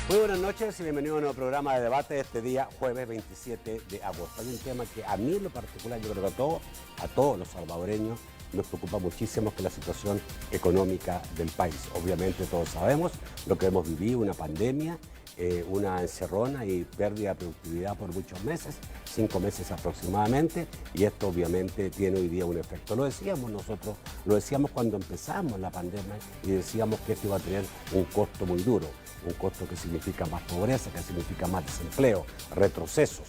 Muy buenas noches y bienvenidos a un nuevo programa de debate de este día, jueves 27 de agosto. Hay un tema que a mí en lo particular, yo creo que a todos los salvadoreños nos preocupa muchísimo, que es la situación económica del país. Obviamente todos sabemos lo que hemos vivido, una pandemia, una encerrona y pérdida de productividad por muchos meses, 5 meses aproximadamente, y esto obviamente tiene hoy día un efecto. Lo decíamos nosotros, lo decíamos cuando empezamos la pandemia y decíamos que esto iba a tener un costo muy duro, un costo que significa más pobreza, que significa más desempleo, retrocesos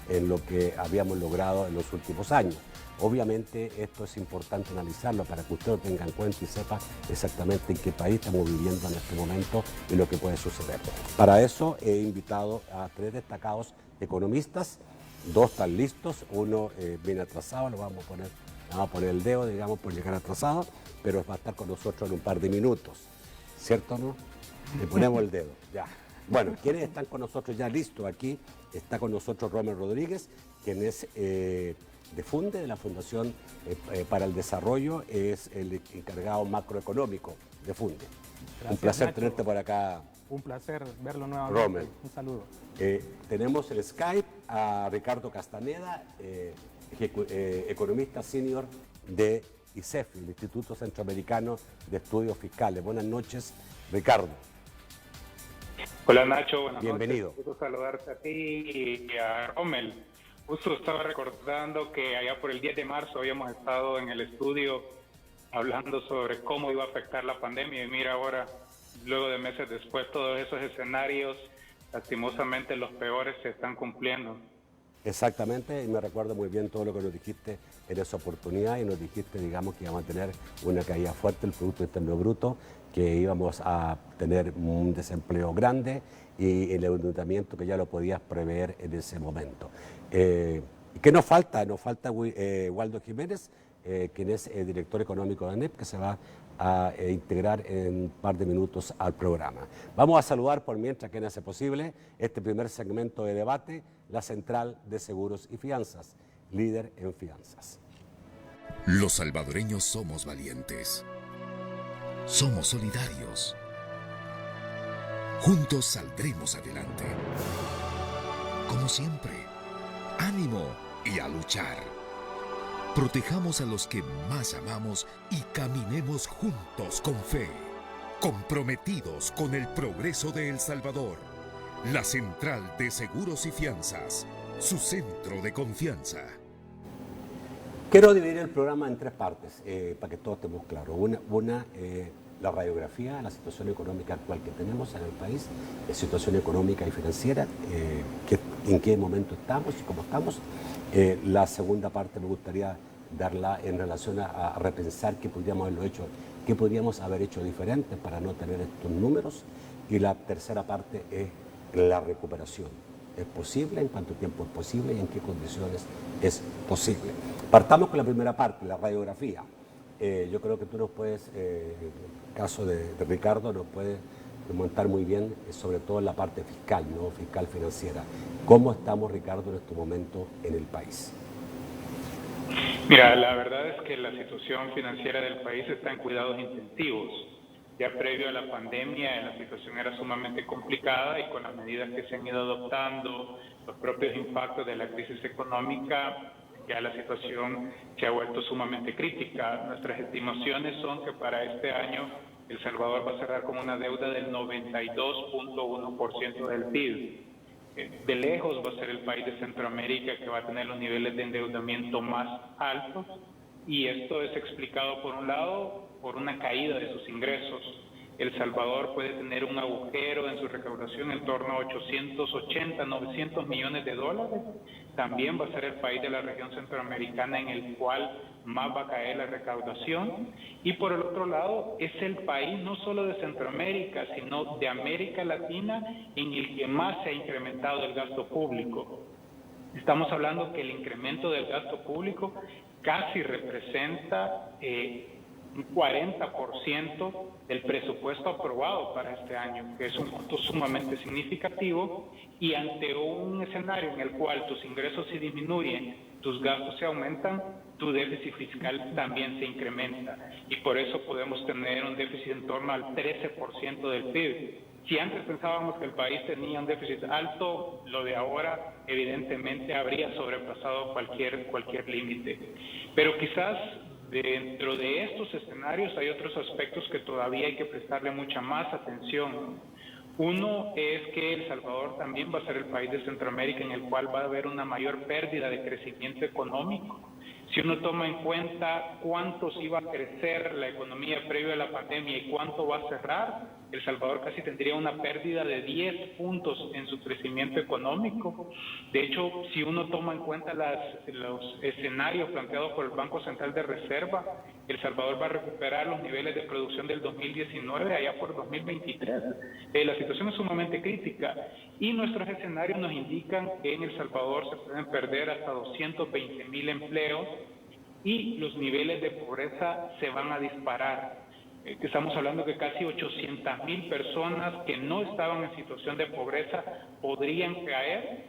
en lo que habíamos logrado en los últimos años. Obviamente esto es importante analizarlo para que usted lo tenga en cuenta y sepa exactamente en qué país estamos viviendo en este momento y lo que puede suceder. Para eso he invitado a 3 destacados economistas, 2 están listos, uno viene atrasado, le vamos a poner el dedo, digamos, por llegar atrasado, pero va a estar con nosotros en un par de minutos, ¿cierto o no? Le ponemos el dedo, ya. Bueno, ¿quiénes están con nosotros ya listos aquí? Está con nosotros Rommel Rodríguez, quien es de FUNDE, de la Fundación para el Desarrollo, es el encargado macroeconómico de FUNDE. Gracias, un placer Nacho. tenerte por acá. Un placer verlo nuevamente. Rommel. Un saludo. Tenemos el Skype a Ricardo Castaneda, economista senior de ICEFI, el Instituto Centroamericano de Estudios Fiscales. Buenas noches, Ricardo. Hola Nacho, buenas Bienvenido. noches. Gusto saludarte a ti y a Rommel. Justo estaba recordando que allá por el 10 de marzo habíamos estado en el estudio hablando sobre cómo iba a afectar la pandemia y mira ahora, luego de meses después, todos esos escenarios, lastimosamente los peores se están cumpliendo. Exactamente, y me recuerdo muy bien todo lo que nos dijiste en esa oportunidad y nos dijiste, digamos, que íbamos a tener una caída fuerte del Producto Interno Bruto, que íbamos a tener un desempleo grande y el endeudamiento que ya lo podías prever en ese momento. ¿Qué nos falta? Nos falta Waldo Jiménez, quien es el director económico de ANEP, que se va a integrar en un par de minutos al programa. Vamos a saludar por mientras que hace posible este primer segmento de debate, la Central de Seguros y Fianzas, líder en fianzas. Los salvadoreños somos valientes. Somos solidarios. Juntos saldremos adelante. Como siempre, ánimo y a luchar. Protejamos a los que más amamos y caminemos juntos con fe, comprometidos con el progreso de El Salvador. La Central de Seguros y Fianzas, su centro de confianza. Quiero dividir el programa en 3 partes, para que todos estemos claros. Una la radiografía de la situación económica actual que tenemos en el país, la situación económica y financiera, en qué momento estamos y cómo estamos. La segunda parte me gustaría darla en relación a repensar qué podríamos haber hecho diferente para no tener estos números. Y la tercera parte es la recuperación. ¿Es posible? ¿En cuánto tiempo es posible? ¿Y en qué condiciones es posible? Partamos con la primera parte, la radiografía. Yo creo que tú nos puedes, en el caso de Ricardo, nos puedes montar muy bien, sobre todo en la parte fiscal, ¿no? Fiscal financiera. ¿Cómo estamos, Ricardo, en este momento en el país? Mira, la verdad es que la situación financiera del país está en cuidados intensivos. Ya previo a la pandemia la situación era sumamente complicada y con las medidas que se han ido adoptando, los propios impactos de la crisis económica, ya la situación se ha vuelto sumamente crítica. Nuestras estimaciones son que para este año El Salvador va a cerrar con una deuda del 92.1% del PIB. De lejos va a ser el país de Centroamérica que va a tener los niveles de endeudamiento más altos, y esto es explicado por un lado por una caída de sus ingresos. El Salvador puede tener un agujero en su recaudación en torno a 880, 900 millones de dólares. También va a ser el país de la región centroamericana en el cual más va a caer la recaudación. Y por el otro lado, es el país no solo de Centroamérica, sino de América Latina en el que más se ha incrementado el gasto público. Estamos hablando que el incremento del gasto público casi representa un 40% del presupuesto aprobado para este año, que es un monto sumamente significativo, y ante un escenario en el cual tus ingresos se disminuyen, tus gastos se aumentan, tu déficit fiscal también se incrementa, y por eso podemos tener un déficit en torno al 13% del PIB. Si antes pensábamos que el país tenía un déficit alto, lo de ahora evidentemente habría sobrepasado cualquier límite. Pero quizás dentro de estos escenarios hay otros aspectos que todavía hay que prestarle mucha más atención. Uno es que El Salvador también va a ser el país de Centroamérica en el cual va a haber una mayor pérdida de crecimiento económico. Si uno toma en cuenta cuánto iba a crecer la economía previo a la pandemia y cuánto va a cerrar, El Salvador casi tendría una pérdida de 10 puntos en su crecimiento económico. De hecho, si uno toma en cuenta los escenarios planteados por el Banco Central de Reserva, El Salvador va a recuperar los niveles de producción del 2019 allá por 2023. La situación es sumamente crítica y nuestros escenarios nos indican que en El Salvador se pueden perder hasta 220,000 empleos y los niveles de pobreza se van a disparar. Que estamos hablando que casi 800,000 personas que no estaban en situación de pobreza podrían caer.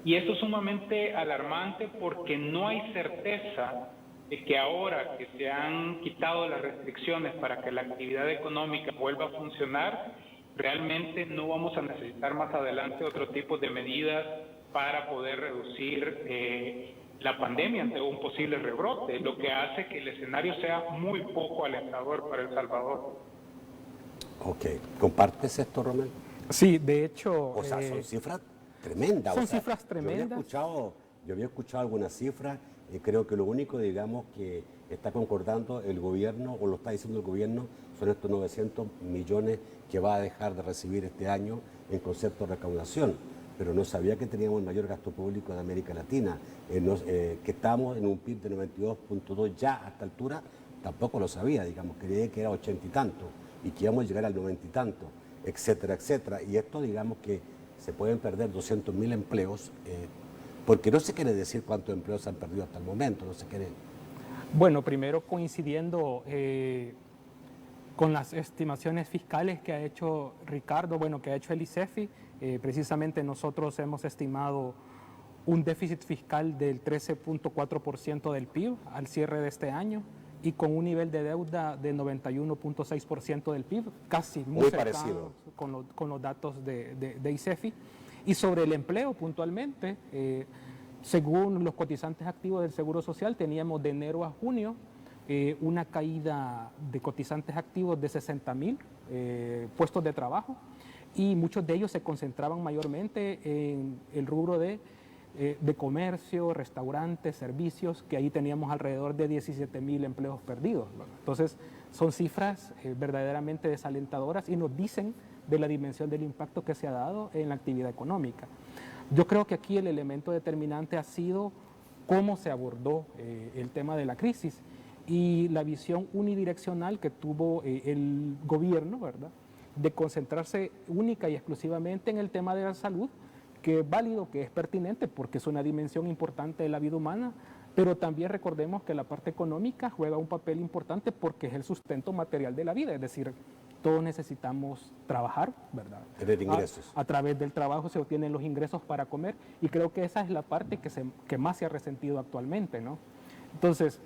Y esto es sumamente alarmante porque no hay certeza de que ahora que se han quitado las restricciones para que la actividad económica vuelva a funcionar, realmente no vamos a necesitar más adelante otro tipo de medidas para poder reducir la pandemia ante un posible rebrote, lo que hace que el escenario sea muy poco alentador para El Salvador. Ok, ¿compartes esto, Romel? Sí, de hecho... O sea, son cifras tremendas. Son cifras tremendas. Yo había escuchado algunas cifras y creo que lo único, digamos, que está concordando el gobierno, o lo está diciendo el gobierno, son estos 900 millones que va a dejar de recibir este año en concepto de recaudación. Pero no sabía que teníamos el mayor gasto público de América Latina, que estamos en un PIB de 92.2 ya a esta altura, tampoco lo sabía, digamos, creía que era 80 y tanto, y que íbamos a llegar al 90 y tanto, etcétera, etcétera. Y esto, digamos, que se pueden perder 200,000 empleos, porque no se quiere decir cuántos empleos se han perdido hasta el momento, no se quiere. Bueno, primero coincidiendo con las estimaciones fiscales que ha hecho Ricardo, bueno, que ha hecho el ICEFI, precisamente nosotros hemos estimado un déficit fiscal del 13.4% del PIB al cierre de este año y con un nivel de deuda de 91.6% del PIB, casi muy parecido con los datos de ICEFI. Y sobre el empleo puntualmente, según los cotizantes activos del Seguro Social, teníamos de enero a junio una caída de cotizantes activos de 60,000 puestos de trabajo, y muchos de ellos se concentraban mayormente en el rubro de comercio, restaurantes, servicios, que ahí teníamos alrededor de 17,000 empleos perdidos. Entonces, son cifras verdaderamente desalentadoras y nos dicen de la dimensión del impacto que se ha dado en la actividad económica. Yo creo que aquí el elemento determinante ha sido cómo se abordó el tema de la crisis y la visión unidireccional que tuvo el gobierno, ¿verdad?, de concentrarse única y exclusivamente en el tema de la salud, que es válido, que es pertinente porque es una dimensión importante de la vida humana, pero también recordemos que la parte económica juega un papel importante porque es el sustento material de la vida, es decir, todos necesitamos trabajar, ¿verdad? Tener ingresos. A través del trabajo se obtienen los ingresos para comer, y creo que esa es la parte que más se ha resentido actualmente, ¿no? Entonces,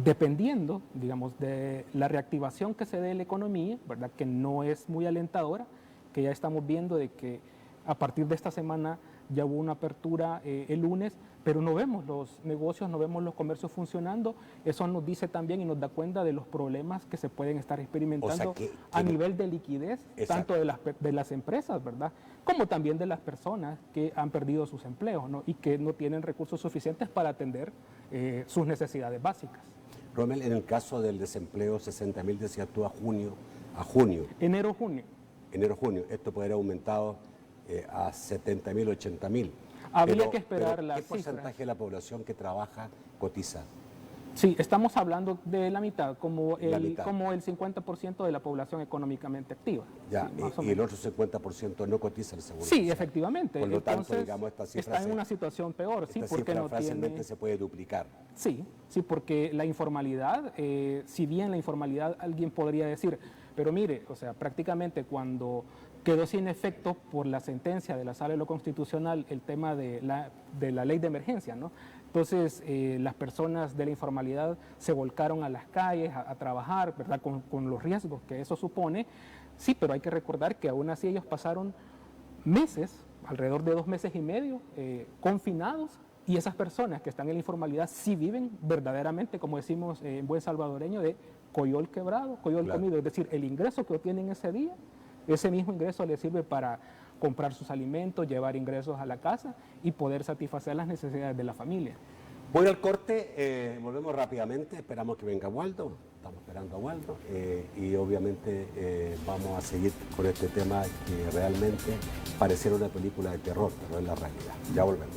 dependiendo, digamos, de la reactivación que se dé en la economía, ¿verdad?, que no es muy alentadora, que ya estamos viendo de que a partir de esta semana ya hubo una apertura el lunes, pero no vemos los negocios, no vemos los comercios funcionando. Eso nos dice también y nos da cuenta de los problemas que se pueden estar experimentando a nivel de liquidez, tanto de las empresas, ¿verdad?, como también de las personas que han perdido sus empleos, ¿no?, y que no tienen recursos suficientes para atender sus necesidades básicas. Romel, en el caso del desempleo, 60,000 decías tú a junio. Enero-junio. Enero-junio, esto puede haber aumentado a 70,000, 80,000. Habría que esperar las cifras. ¿Qué porcentaje de la población que trabaja cotiza? Sí, estamos hablando de la mitad, como el 50% de la población económicamente activa. Ya, sí, y el otro 50% no cotiza el seguro. Sí, efectivamente. Por lo tanto, digamos, esta cifra está en una situación peor, sí, porque no fácilmente se puede duplicar. Sí, porque la informalidad, si bien la informalidad alguien podría decir, pero mire, o sea, prácticamente cuando quedó sin efecto por la sentencia de la Sala de lo Constitucional el tema de la ley de emergencia, ¿no? Entonces, las personas de la informalidad se volcaron a las calles a trabajar, ¿verdad?, con los riesgos que eso supone, Sí, pero hay que recordar que aún así ellos pasaron meses, alrededor de 2 meses y medio, confinados, y esas personas que están en la informalidad sí viven verdaderamente, como decimos en buen salvadoreño, de coyol quebrado, coyol comido, es decir, el ingreso que obtienen ese día, ese mismo ingreso les sirve para comprar sus alimentos, llevar ingresos a la casa y poder satisfacer las necesidades de la familia. Voy al corte, volvemos rápidamente, esperamos que venga Waldo, estamos esperando a Waldo, y obviamente vamos a seguir con este tema que realmente pareciera una película de terror, pero es la realidad. Ya volvemos.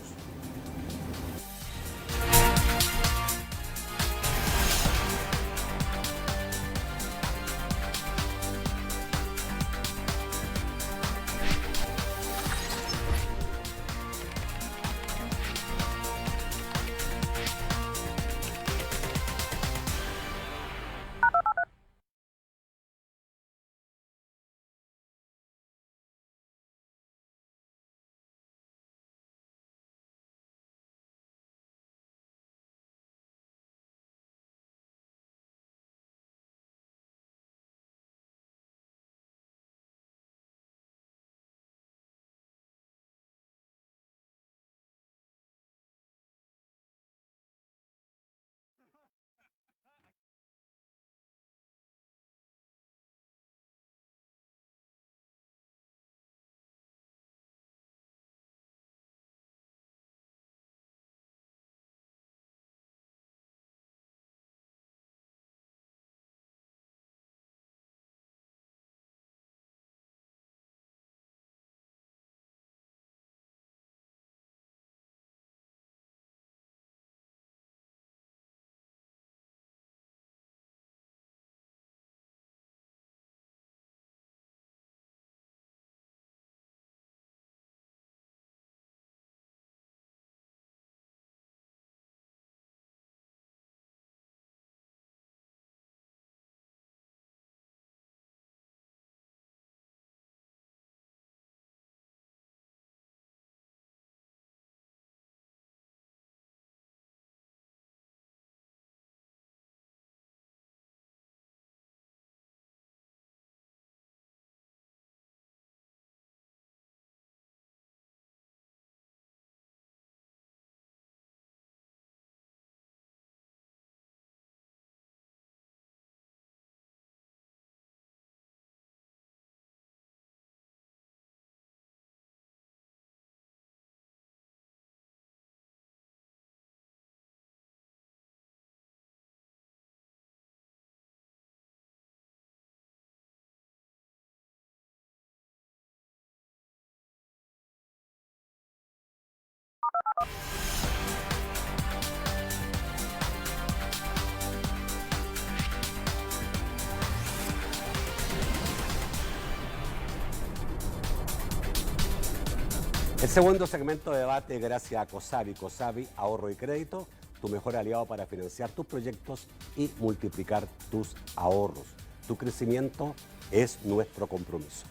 El segundo segmento de debate gracias a COSAVI. COSAVI, ahorro y crédito, tu mejor aliado para financiar tus proyectos y multiplicar tus ahorros. Tu crecimiento es nuestro compromiso.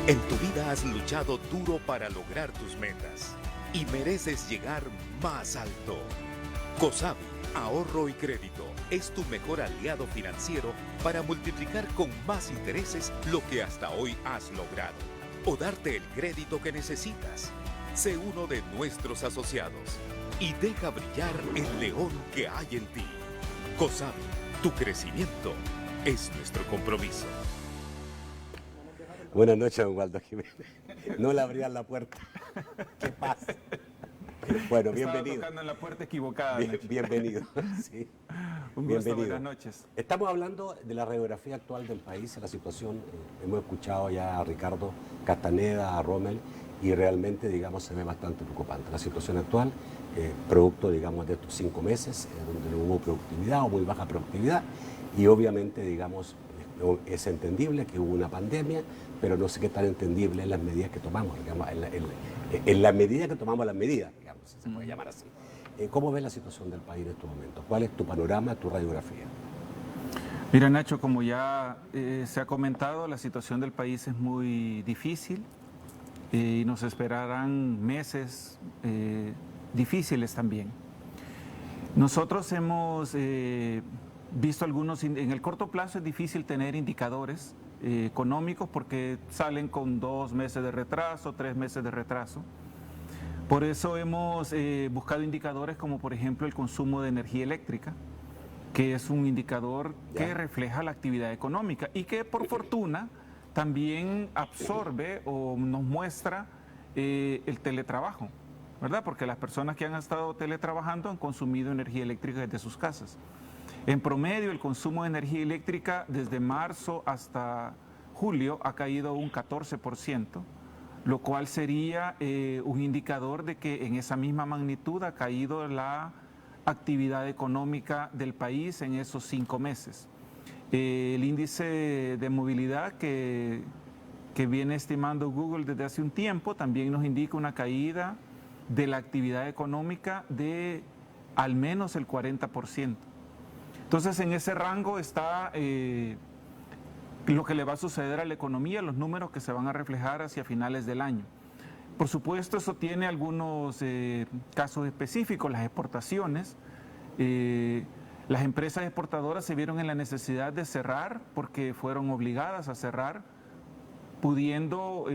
En tu vida has luchado duro para lograr tus metas y mereces llegar más alto. COSAVI, ahorro y crédito, es tu mejor aliado financiero para multiplicar con más intereses lo que hasta hoy has logrado o darte el crédito que necesitas. Sé uno de nuestros asociados y deja brillar el león que hay en ti. COSAVI, tu crecimiento es nuestro compromiso. Buenas noches, don Waldo Jiménez. No le abrían la puerta. ¿Qué pasa? Bueno, bienvenido. Estaba tocando en la puerta equivocada. Bienvenido. Sí. Un gusto, buenas noches. Estamos hablando de la radiografía actual del país, la situación. Hemos escuchado ya a Ricardo Castaneda, a Rommel, y realmente, digamos, se ve bastante preocupante. La situación actual, producto, digamos, de estos 5 meses, donde no hubo productividad o muy baja productividad, y obviamente, digamos, es entendible que hubo una pandemia, pero no sé qué tan entendible en las medidas que tomamos, digamos, en la medida que tomamos las medidas, digamos, si se puede llamar así. ¿Cómo ves la situación del país en estos momentos? ¿Cuál es tu panorama, tu radiografía? Mira, Nacho, como ya se ha comentado, la situación del país es muy difícil y nos esperarán meses difíciles también. Nosotros hemos visto algunos, en el corto plazo es difícil tener indicadores económicos porque salen con 2 meses de retraso, 3 meses de retraso. Por eso hemos buscado indicadores como por ejemplo el consumo de energía eléctrica, que es un indicador que refleja la actividad económica y que por fortuna también absorbe o nos muestra el teletrabajo, ¿verdad? Porque las personas que han estado teletrabajando han consumido energía eléctrica desde sus casas. En promedio, el consumo de energía eléctrica desde marzo hasta julio ha caído un 14%, lo cual sería un indicador de que en esa misma magnitud ha caído la actividad económica del país en esos 5 meses. El índice de movilidad que viene estimando Google desde hace un tiempo también nos indica una caída de la actividad económica de al menos el 40%. Entonces, en ese rango está lo que le va a suceder a la economía, los números que se van a reflejar hacia finales del año. Por supuesto, eso tiene algunos casos específicos, las exportaciones. Las empresas exportadoras se vieron en la necesidad de cerrar porque fueron obligadas a cerrar, pudiendo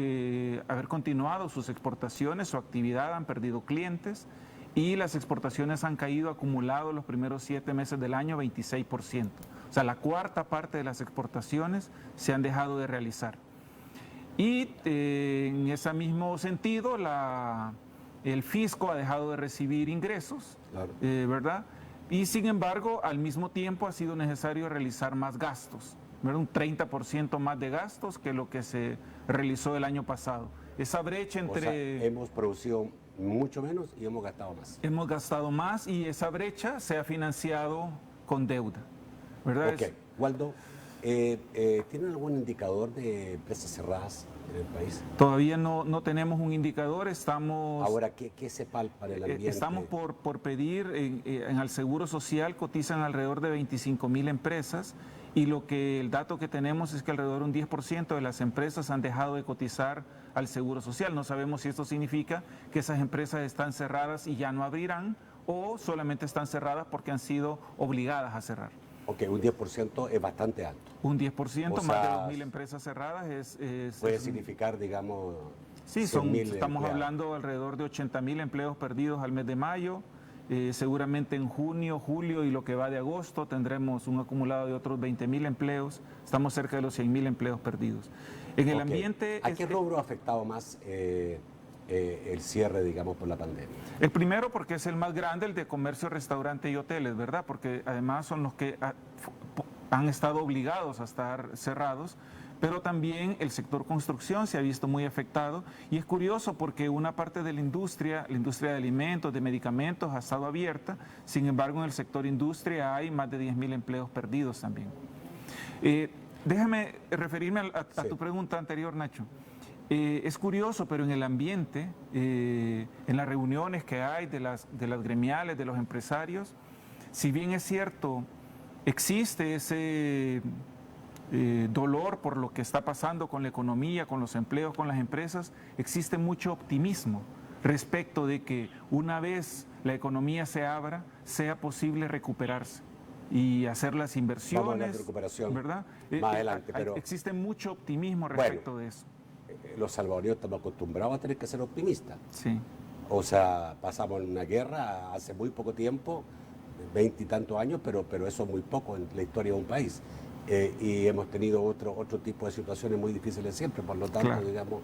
haber continuado sus exportaciones, su actividad, han perdido clientes y las exportaciones han caído acumulado los primeros 7 meses del año 26%. O sea, la cuarta parte de las exportaciones se han dejado de realizar. Y en ese mismo sentido, el fisco ha dejado de recibir ingresos, claro. ¿Verdad? Y sin embargo, al mismo tiempo ha sido necesario realizar más gastos, ¿verdad? Un 30% más de gastos que lo que se realizó el año pasado. Esa brecha entre... O sea, hemos producido mucho menos y hemos gastado más. Hemos gastado más y esa brecha se ha financiado con deuda, ¿verdad? Ok, Waldo, ¿tienen algún indicador de empresas cerradas en el país? Todavía no tenemos un indicador, estamos... Ahora, ¿qué se palpa en el ambiente? Estamos por pedir, en el Seguro Social cotizan alrededor de 25.000 empresas y el dato que tenemos es que alrededor de un 10% de las empresas han dejado de cotizar al Seguro Social. No sabemos si esto significa que esas empresas están cerradas y ya no abrirán o solamente están cerradas porque han sido obligadas a cerrar. Ok, un 10% es bastante alto. Un 10%, más de 2.000 empresas cerradas puede significar, digamos... Sí, estamos hablando alrededor de 80.000 empleos perdidos al mes de mayo. Seguramente en junio, julio y lo que va de agosto tendremos un acumulado de otros 20.000 empleos. Estamos cerca de los 100.000 empleos perdidos. En el ambiente... ¿A qué rubro ha afectado más el cierre, digamos, por la pandemia? El primero porque es el más grande, el de comercio, restaurante y hoteles, ¿verdad? Porque además son los que han estado obligados a estar cerrados, pero también el sector construcción se ha visto muy afectado y es curioso porque una parte de la industria de alimentos, de medicamentos ha estado abierta, sin embargo en el sector industria hay más de 10.000 empleos perdidos también. Déjame referirme a tu pregunta anterior, Nacho. Es curioso, pero en el ambiente, en las reuniones que hay de las gremiales, de los empresarios, si bien es cierto, existe ese dolor por lo que está pasando con la economía, con los empleos, con las empresas, existe mucho optimismo respecto de que una vez la economía se abra, sea posible recuperarse y hacer las inversiones. Vamos a la recuperación, ¿verdad? Más adelante, pero... Existe mucho optimismo respecto de eso. Los salvadoreños estamos acostumbrados a tener que ser optimistas. Sí. O sea, pasamos en una guerra hace muy poco tiempo, 20 y tantos años, pero eso es muy poco en la historia de un país. Y hemos tenido otro tipo de situaciones muy difíciles siempre, por lo tanto, claro, digamos,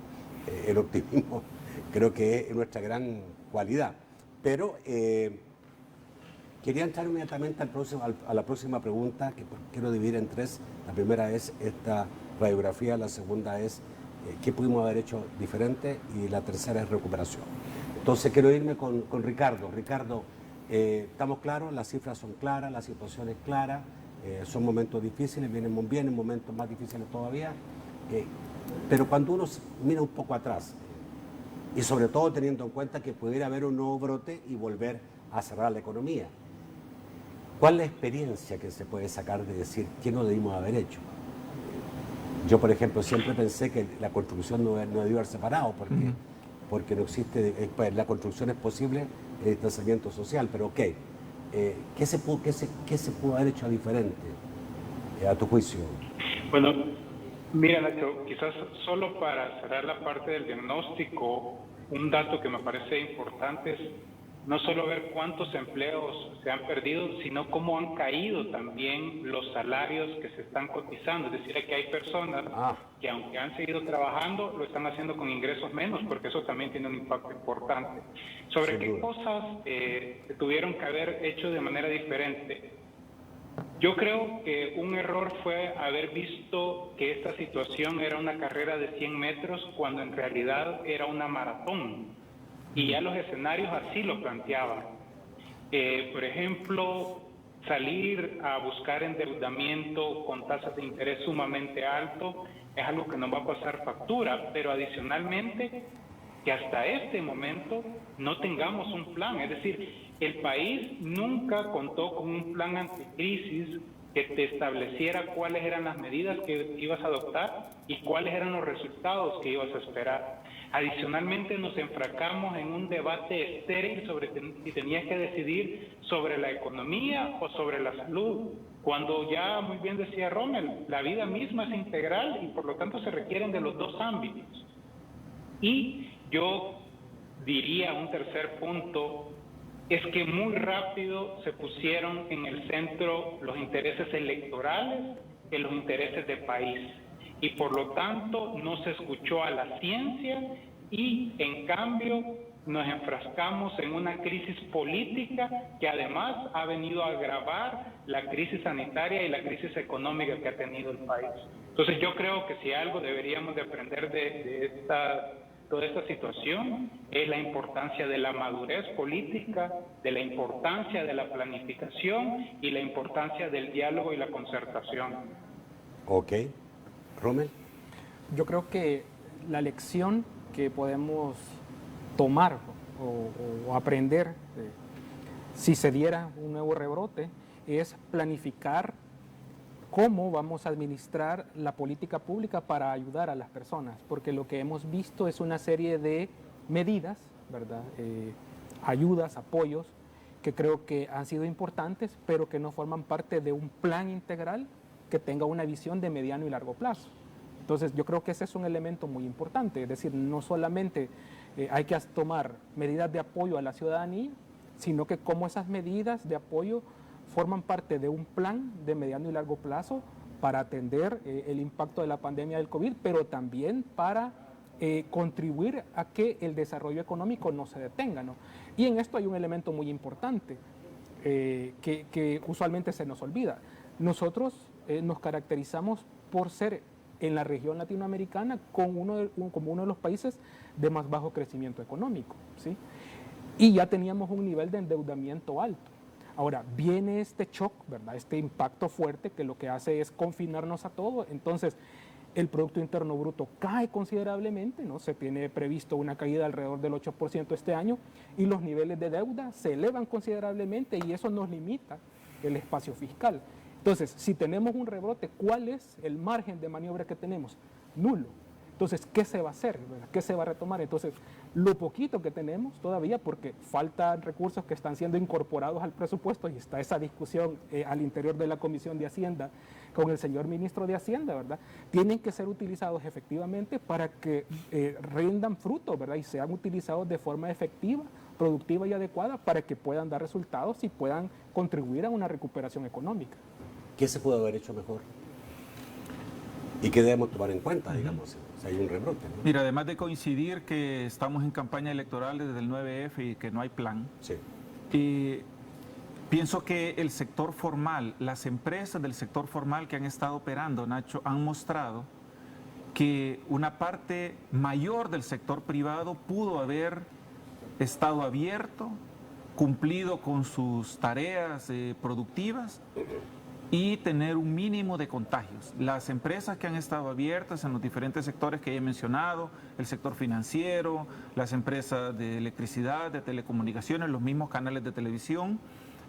el optimismo creo que es nuestra gran cualidad. Pero quería entrar inmediatamente a la próxima pregunta, que quiero dividir en 3. La primera es esta radiografía, la segunda es qué pudimos haber hecho diferente y la tercera es recuperación. Entonces quiero irme con Ricardo. Ricardo, estamos claros, las cifras son claras, la situación es clara, son momentos difíciles, vienen momentos más difíciles todavía, pero cuando uno mira un poco atrás, y sobre todo teniendo en cuenta que pudiera haber un nuevo brote y volver a cerrar la economía, ¿cuál es la experiencia que se puede sacar de decir qué no debimos haber hecho? Yo, por ejemplo, siempre pensé que la construcción no debió haber separado, porque no existe, la construcción es posible, el distanciamiento social, pero ok, ¿qué se pudo haber hecho diferente, a tu juicio? Bueno, Mira, Nacho, quizás solo para cerrar la parte del diagnóstico, un dato que me parece importante es no solo ver cuántos empleos se han perdido, sino cómo han caído también los salarios que se están cotizando. Es decir, que hay personas que aunque han seguido trabajando, lo están haciendo con ingresos menos, porque eso también tiene un impacto importante. ¿Sobre qué cosas se tuvieron que haber hecho de manera diferente? Yo creo que un error fue haber visto que esta situación era una carrera de 100 metros cuando en realidad era una maratón. Y ya los escenarios así lo planteaban. Por ejemplo, salir a buscar endeudamiento con tasas de interés sumamente altos es algo que nos va a pasar factura, pero adicionalmente que hasta este momento no tengamos un plan. Es decir, el país nunca contó con un plan anticrisis que te estableciera cuáles eran las medidas que ibas a adoptar y cuáles eran los resultados que ibas a esperar. Adicionalmente nos enfrascamos en un debate estéril sobre si tenías que decidir sobre la economía o sobre la salud, cuando ya muy bien decía Rommel, la vida misma es integral y por lo tanto se requieren de los dos ámbitos. Y yo diría un tercer punto, es que muy rápido se pusieron en el centro los intereses electorales que los intereses de país. Y por lo tanto no se escuchó a la ciencia y en cambio nos enfrascamos en una crisis política que además ha venido a agravar la crisis sanitaria y la crisis económica que ha tenido el país. Entonces yo creo que si algo deberíamos de aprender de toda esta situación es la importancia de la madurez política, de la importancia de la planificación y la importancia del diálogo y la concertación. Ok. Rommel. Yo creo que la lección que podemos tomar o aprender si se diera un nuevo rebrote es planificar cómo vamos a administrar la política pública para ayudar a las personas, porque lo que hemos visto es una serie de medidas, ¿verdad? Ayudas, apoyos, que creo que han sido importantes, pero que no forman parte de un plan integral que tenga una visión de mediano y largo plazo. Entonces, yo creo que ese es un elemento muy importante, es decir, no solamente hay que tomar medidas de apoyo a la ciudadanía, sino que cómo esas medidas de apoyo forman parte de un plan de mediano y largo plazo para atender el impacto de la pandemia del COVID, pero también para contribuir a que el desarrollo económico no se detenga, ¿no? Y en esto hay un elemento muy importante que usualmente se nos olvida. Nosotros nos caracterizamos por ser en la región latinoamericana como uno de los países de más bajo crecimiento económico, ¿sí? Y ya teníamos un nivel de endeudamiento alto. Ahora, viene este shock, ¿verdad? Este impacto fuerte que lo que hace es confinarnos a todo. Entonces, el Producto Interno Bruto cae considerablemente, ¿no? Se tiene previsto una caída alrededor del 8% este año y los niveles de deuda se elevan considerablemente y eso nos limita el espacio fiscal. Entonces, si tenemos un rebrote, ¿cuál es el margen de maniobra que tenemos? Nulo. Entonces, ¿qué se va a hacer? ¿Qué se va a retomar? Entonces, lo poquito que tenemos todavía, porque faltan recursos que están siendo incorporados al presupuesto y está esa discusión al interior de la Comisión de Hacienda con el señor ministro de Hacienda, ¿verdad? Tienen que ser utilizados efectivamente para que rindan fruto, ¿verdad? Y sean utilizados de forma efectiva, productiva y adecuada para que puedan dar resultados y puedan contribuir a una recuperación económica. ¿Qué se puede haber hecho mejor? ¿Y qué debemos tomar en cuenta, digamos, si hay un rebrote, ¿no? Mira, además de coincidir que estamos en campaña electoral desde el 9F y que no hay plan, Sí. Pienso que el sector formal, las empresas del sector formal que han estado operando, Nacho, han mostrado que una parte mayor del sector privado pudo haber estado abierto, cumplido con sus tareas productivas y tener un mínimo de contagios. Las empresas que han estado abiertas en los diferentes sectores que he mencionado, el sector financiero, las empresas de electricidad, de telecomunicaciones, los mismos canales de televisión,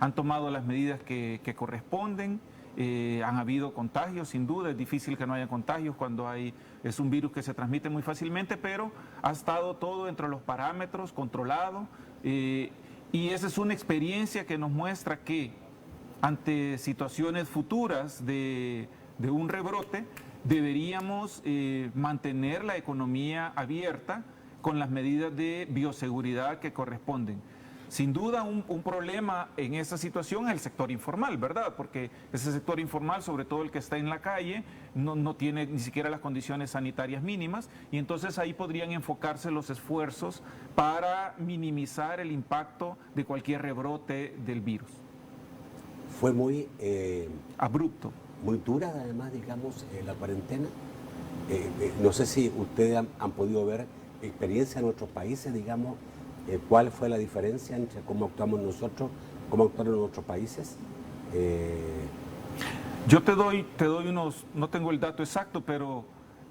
han tomado las medidas que corresponden. Han habido contagios, sin duda, es difícil que no haya contagios cuando es un virus que se transmite muy fácilmente, pero ha estado todo entre los parámetros, controlado, y esa es una experiencia que nos muestra que ante situaciones futuras de un rebrote, deberíamos mantener la economía abierta con las medidas de bioseguridad que corresponden. Sin duda, un problema en esa situación es el sector informal, ¿verdad? Porque ese sector informal, sobre todo el que está en la calle, no tiene ni siquiera las condiciones sanitarias mínimas, y entonces ahí podrían enfocarse los esfuerzos para minimizar el impacto de cualquier rebrote del virus. Fue muy abrupto. Muy dura, además, digamos, la cuarentena. No sé si ustedes han podido ver experiencia en otros países, digamos, ¿cuál fue la diferencia entre cómo actuamos nosotros, cómo actuaron en otros países? Yo te doy unos, no tengo el dato exacto, pero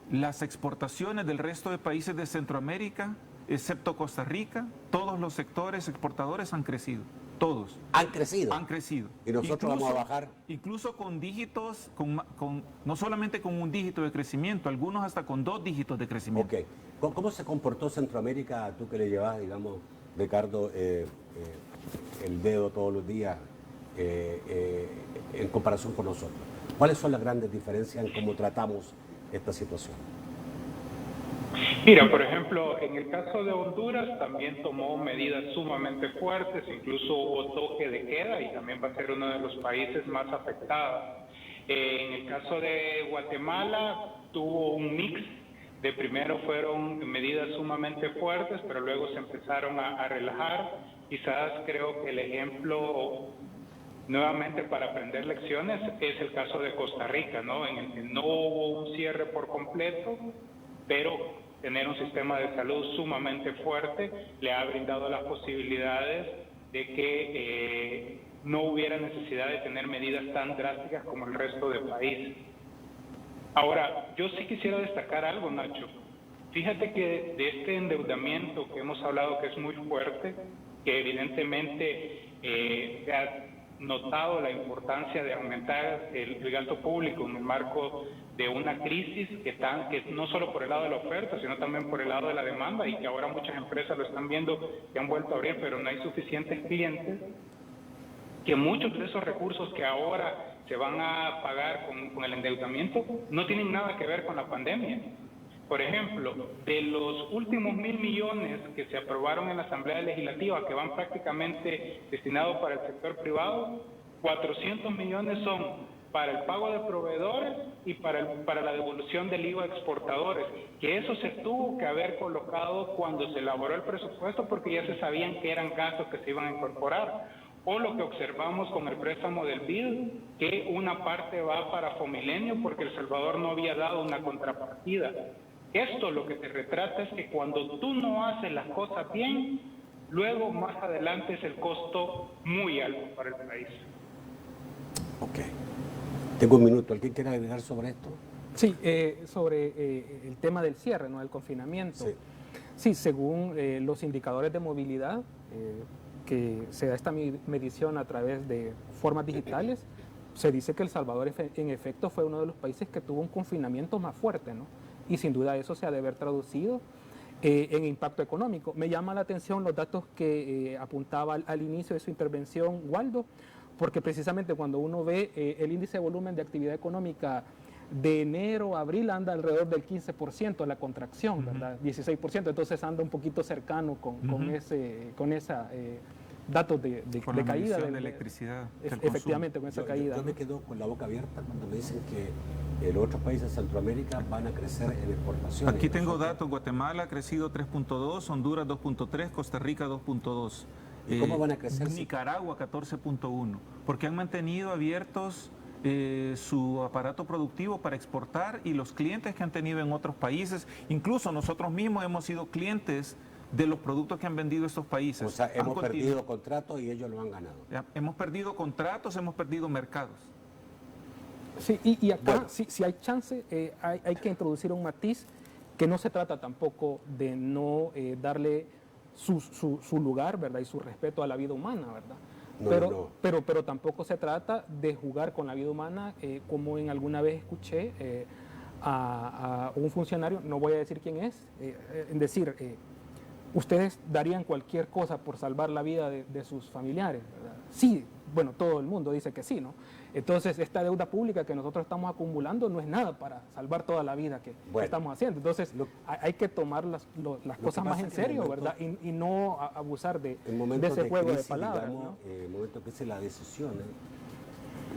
las exportaciones del resto de países de Centroamérica, excepto Costa Rica, todos los sectores exportadores han crecido. Todos. ¿Han crecido? Han crecido. ¿Y nosotros vamos a bajar? Incluso con dígitos, no solamente con un dígito de crecimiento, algunos hasta con 2 dígitos de crecimiento. Ok. ¿Cómo se comportó Centroamérica, tú que le llevas, digamos, Ricardo, el dedo todos los días en comparación con nosotros? ¿Cuáles son las grandes diferencias en cómo tratamos esta situación? Mira, por ejemplo, en el caso de Honduras también tomó medidas sumamente fuertes, incluso hubo toque de queda y también va a ser uno de los países más afectados. En el caso de Guatemala tuvo un mix de primero fueron medidas sumamente fuertes, pero luego se empezaron a relajar. Quizás creo que el ejemplo nuevamente para aprender lecciones es el caso de Costa Rica, ¿no? En el que no hubo un cierre por completo, pero tener un sistema de salud sumamente fuerte le ha brindado las posibilidades de que no hubiera necesidad de tener medidas tan drásticas como el resto del país. Ahora, yo sí quisiera destacar algo, Nacho. Fíjate que de este endeudamiento que hemos hablado que es muy fuerte, que evidentemente ha notado la importancia de aumentar el gasto público en el marco de una crisis que no solo por el lado de la oferta, sino también por el lado de la demanda, y que ahora muchas empresas lo están viendo que han vuelto a abrir, pero no hay suficientes clientes, que muchos de esos recursos que ahora se van a pagar con el endeudamiento no tienen nada que ver con la pandemia. Por ejemplo, de los últimos 1.000 millones que se aprobaron en la Asamblea Legislativa, que van prácticamente destinados para el sector privado, 400 millones son para el pago de proveedores y para la devolución del IVA a exportadores, que eso se tuvo que haber colocado cuando se elaboró el presupuesto porque ya se sabían que eran gastos que se iban a incorporar. O lo que observamos con el préstamo del BID, que una parte va para Fomilenio porque El Salvador no había dado una contrapartida. Esto lo que te retrata es que cuando tú no haces las cosas bien, luego más adelante es el costo muy alto para el país. Ok. Tengo un minuto. ¿Alguien quiere agregar sobre esto? Sí, sobre el tema del cierre, ¿no? Del confinamiento. Sí, según los indicadores de movilidad, que se da esta medición a través de formas digitales, se dice que El Salvador en efecto fue uno de los países que tuvo un confinamiento más fuerte, ¿no? Y sin duda eso se ha de haber traducido en impacto económico. Me llama la atención los datos que apuntaba al inicio de su intervención Waldo, porque precisamente cuando uno ve el índice de volumen de actividad económica de enero a abril anda alrededor del 15% la contracción, ¿verdad? 16%, entonces anda un poquito cercano con esa datos de caída de electricidad. Efectivamente, con esa caída. Yo me quedo con la boca abierta cuando me dicen que los otros países de Centroamérica van a crecer en exportaciones. Aquí tengo datos: Guatemala ha crecido 3.2, Honduras 2.3, Costa Rica 2.2. ¿Y cómo van a crecer? Nicaragua 14.1, porque han mantenido abiertos su aparato productivo para exportar, y los clientes que han tenido en otros países, incluso nosotros mismos hemos sido clientes de los productos que han vendido estos países. O sea, hemos perdido contratos y ellos lo han ganado. Hemos perdido contratos, hemos perdido mercados. Sí, y acá, bueno, si hay chance, hay que introducir un matiz, que no se trata tampoco de no darle su lugar, ¿verdad? Y su respeto a la vida humana, ¿verdad? Pero tampoco se trata de jugar con la vida humana, como en alguna vez escuché a un funcionario, no voy a decir quién es, en decir, ustedes darían cualquier cosa por salvar la vida de sus familiares, ¿verdad? Sí, bueno, todo el mundo dice que sí, ¿no? Entonces, esta deuda pública que nosotros estamos acumulando no es nada para salvar toda la vida que estamos haciendo. Entonces, hay que tomar las cosas más en serio, ¿verdad? Y no abusar de ese juego de palabras, digamos, ¿no? En el momento que la decisión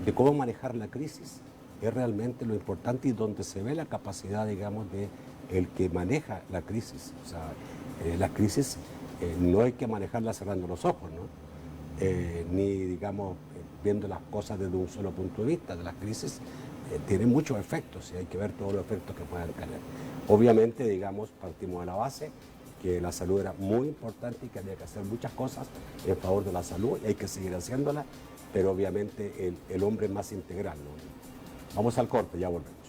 de cómo manejar la crisis es realmente lo importante y donde se ve la capacidad, digamos, de el que maneja la crisis. O sea, la crisis no hay que manejarla cerrando los ojos, ¿no? Ni, digamos, viendo las cosas desde un solo punto de vista. De las crisis tienen muchos efectos y hay que ver todos los efectos que puedan tener. Obviamente, digamos, partimos de la base que la salud era muy importante y que había que hacer muchas cosas en favor de la salud y hay que seguir haciéndolas, pero obviamente el hombre es más integral, ¿no? Vamos al corte, ya volvemos.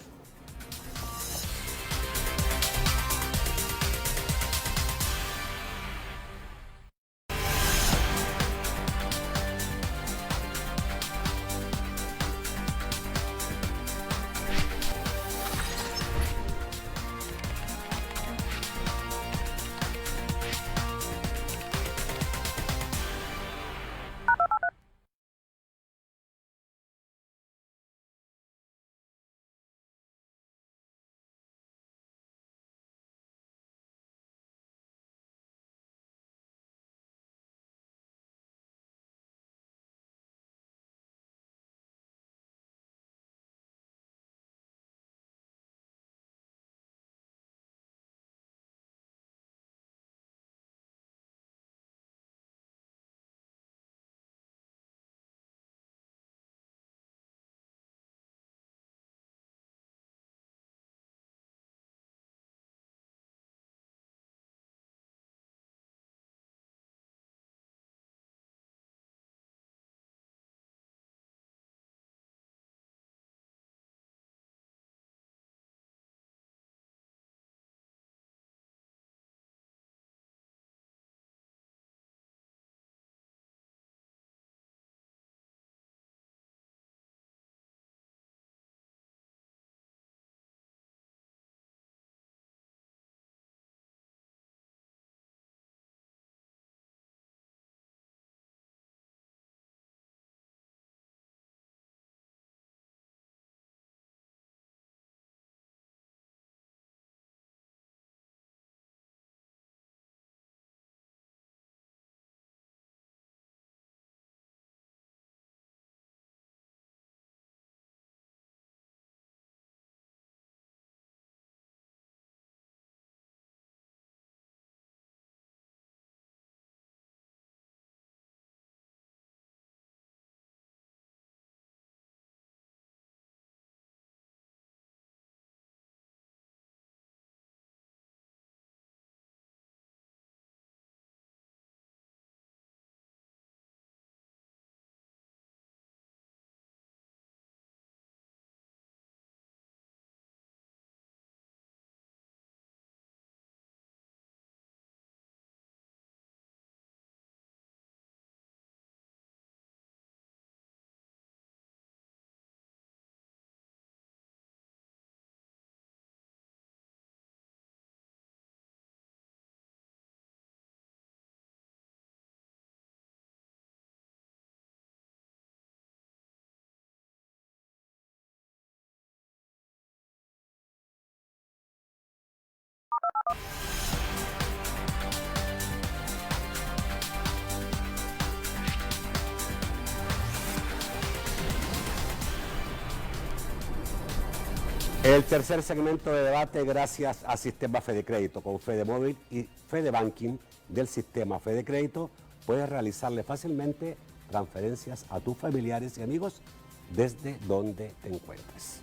El tercer segmento de debate gracias a Sistema Fedecrédito. Con Fedemóvil y Fedebanking del Sistema Fedecrédito puedes realizarle fácilmente transferencias a tus familiares y amigos desde donde te encuentres.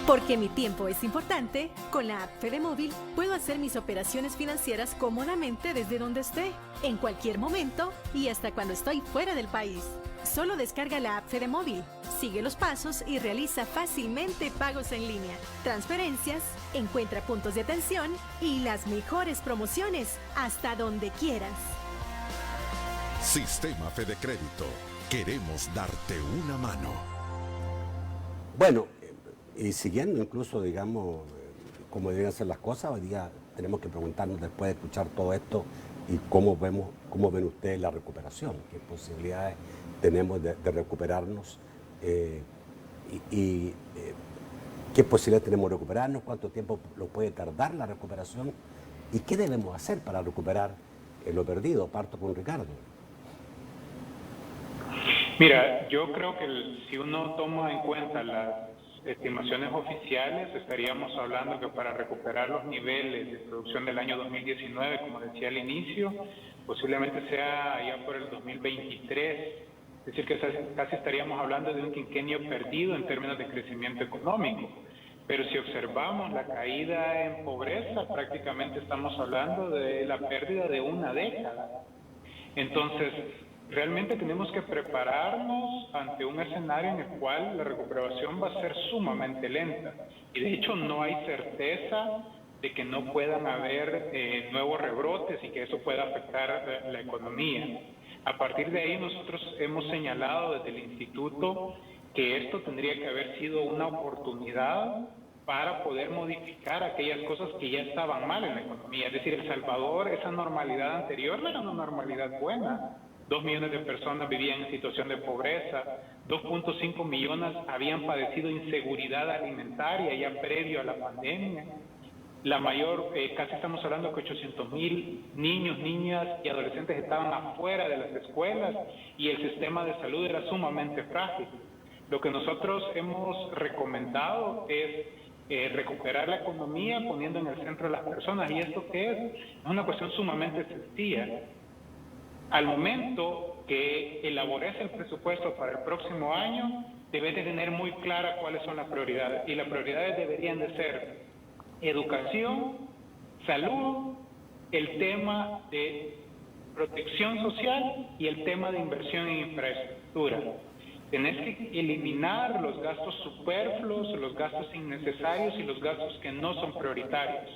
Porque mi tiempo es importante, con la app Fedemóvil puedo hacer mis operaciones financieras cómodamente desde donde esté, en cualquier momento y hasta cuando estoy fuera del país. Solo descarga la app Fedemóvil, sigue los pasos y realiza fácilmente pagos en línea, transferencias, encuentra puntos de atención y las mejores promociones hasta donde quieras. Sistema Fedecrédito. Queremos darte una mano. Bueno, y siguiendo incluso, digamos, como deberían ser las cosas, hoy día tenemos que preguntarnos después de escuchar todo esto y cómo ven ustedes la recuperación, qué posibilidades tenemos de recuperarnos qué posibilidades tenemos de recuperarnos, cuánto tiempo lo puede tardar la recuperación y qué debemos hacer para recuperar lo perdido. Parto con Ricardo. Mira, yo creo que si uno toma en cuenta las estimaciones oficiales, estaríamos hablando que para recuperar los niveles de producción del año 2019, como decía al inicio, posiblemente sea ya por el 2023. Es decir, que casi estaríamos hablando de un quinquenio perdido en términos de crecimiento económico. Pero si observamos la caída en pobreza, prácticamente estamos hablando de la pérdida de una década. Entonces, realmente tenemos que prepararnos ante un escenario en el cual la recuperación va a ser sumamente lenta. Y de hecho no hay certeza de que no puedan haber nuevos rebrotes y que eso pueda afectar la economía. A partir de ahí nosotros hemos señalado desde el instituto que esto tendría que haber sido una oportunidad para poder modificar aquellas cosas que ya estaban mal en la economía. Es decir, El Salvador, esa normalidad anterior no era una normalidad buena. 2 millones de personas vivían en situación de pobreza, 2.5 millones habían padecido inseguridad alimentaria ya previo a la pandemia. La mayor, casi estamos hablando que 800,000 niños, niñas y adolescentes estaban afuera de las escuelas y el sistema de salud era sumamente frágil. Lo que nosotros hemos recomendado es recuperar la economía poniendo en el centro a las personas. ¿Y esto qué es? Es una cuestión sumamente sencilla. Al momento que elabores el presupuesto para el próximo año, debes de tener muy clara cuáles son las prioridades. Y las prioridades deberían de ser educación, salud, el tema de protección social y el tema de inversión en infraestructura. Tenés que eliminar los gastos superfluos, los gastos innecesarios y los gastos que no son prioritarios.